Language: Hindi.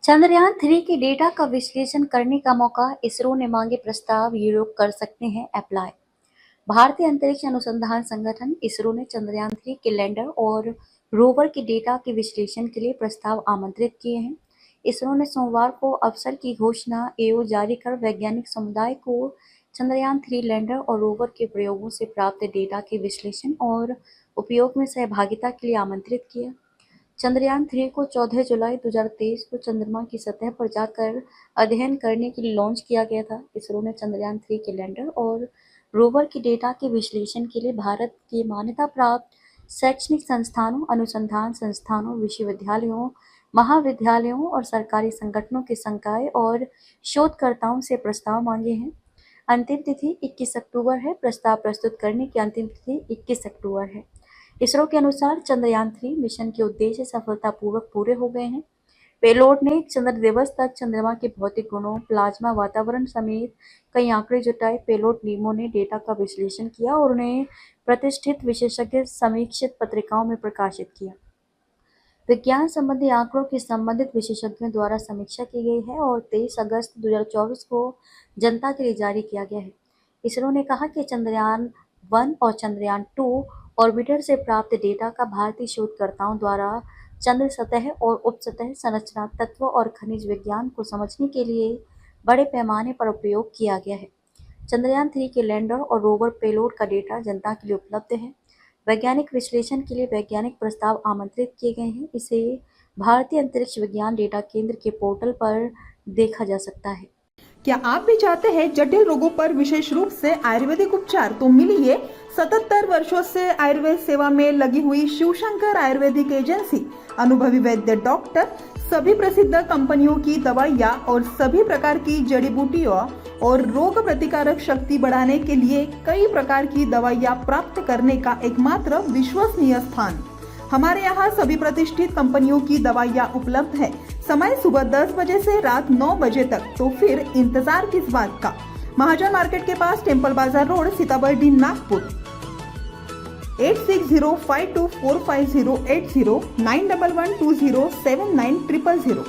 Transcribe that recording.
चंद्रयान-3 के डेटा का विश्लेषण करने का मौका, इसरो ने मांगे प्रस्ताव, ये लोग कर सकते हैं अप्लाई। भारतीय अंतरिक्ष अनुसंधान संगठन इसरो ने चंद्रयान-3 के लैंडर और रोवर के डेटा के विश्लेषण के लिए प्रस्ताव आमंत्रित किए हैं। इसरो ने सोमवार को अवसर की घोषणा एओ जारी कर वैज्ञानिक समुदाय को चंद्रयान-3 लैंडर और रोवर के प्रयोगों से प्राप्त डेटा के विश्लेषण और उपयोग में सहभागिता के लिए आमंत्रित किया। चंद्रयान-3 को 14 जुलाई 2023 को चंद्रमा की सतह पर जाकर अध्ययन करने के लिए लॉन्च किया गया था। इसरो ने चंद्रयान-3 के लैंडर और रोवर के डेटा के विश्लेषण के लिए भारत के मान्यता प्राप्त शैक्षणिक संस्थानों, अनुसंधान संस्थानों, विश्वविद्यालयों, महाविद्यालयों और सरकारी संगठनों के संकाय और शोधकर्ताओं से प्रस्ताव मांगे हैं। अंतिम तिथि 21 अक्टूबर है। प्रस्ताव प्रस्तुत करने की अंतिम तिथि 21 अक्टूबर है। इसरो के अनुसार चंद्रयान-3 मिशन के उद्देश्य सफलतापूर्वक पूरे हो गए हैं। पेलोड ने चंद्र दिवस तक चंद्रमा के भौतिक गुणों, प्लाज्मा वातावरण समेत कई आंकड़े जुटाए। पेलोड टीमों ने डेटा का विश्लेषण किया और उन्हें प्रतिष्ठित विशेषज्ञ समीक्षित पत्रिकाओं में प्रकाशित किया। विज्ञान संबंधी आंकड़ों की संबंधित विशेषज्ञों द्वारा समीक्षा की गई है और 23 अगस्त 2024 को जनता के लिए जारी किया गया है। इसरो ने कहा कि चंद्रयान-1 और चंद्रयान-2 ऑर्बिटर से प्राप्त डेटा का भारतीय शोधकर्ताओं द्वारा चंद्र सतह और उपसतह संरचना, तत्व और खनिज विज्ञान को समझने के लिए बड़े पैमाने पर उपयोग किया गया है। चंद्रयान-3 के लैंडर और रोवर पेलोड का डेटा जनता के लिए उपलब्ध है। वैज्ञानिक विश्लेषण के लिए वैज्ञानिक प्रस्ताव आमंत्रित किए गए हैं। इसे भारतीय अंतरिक्ष विज्ञान डेटा केंद्र के पोर्टल पर देखा जा सकता है। क्या आप भी चाहते हैं जटिल रोगों पर विशेष रूप से आयुर्वेदिक उपचार? तो मिलिए 77 वर्षों से आयुर्वेद सेवा में लगी हुई शिवशंकर आयुर्वेदिक एजेंसी। अनुभवी वैद्य डॉक्टर, सभी प्रसिद्ध कंपनियों की दवाइयाँ और सभी प्रकार की जड़ी बूटियों और रोग प्रतिकारक शक्ति बढ़ाने के लिए कई प्रकार की दवाइयाँ प्राप्त करने का एकमात्र विश्वसनीय स्थान। हमारे यहाँ सभी प्रतिष्ठित कंपनियों की दवाइयाँ उपलब्ध है। समय सुबह 10 बजे से रात 9 बजे तक। तो फिर इंतजार किस बात का? महाजन मार्केट के पास, टेम्पल बाजार रोड, सीताबर्डी, नागपुर। 8605245080 9112079000।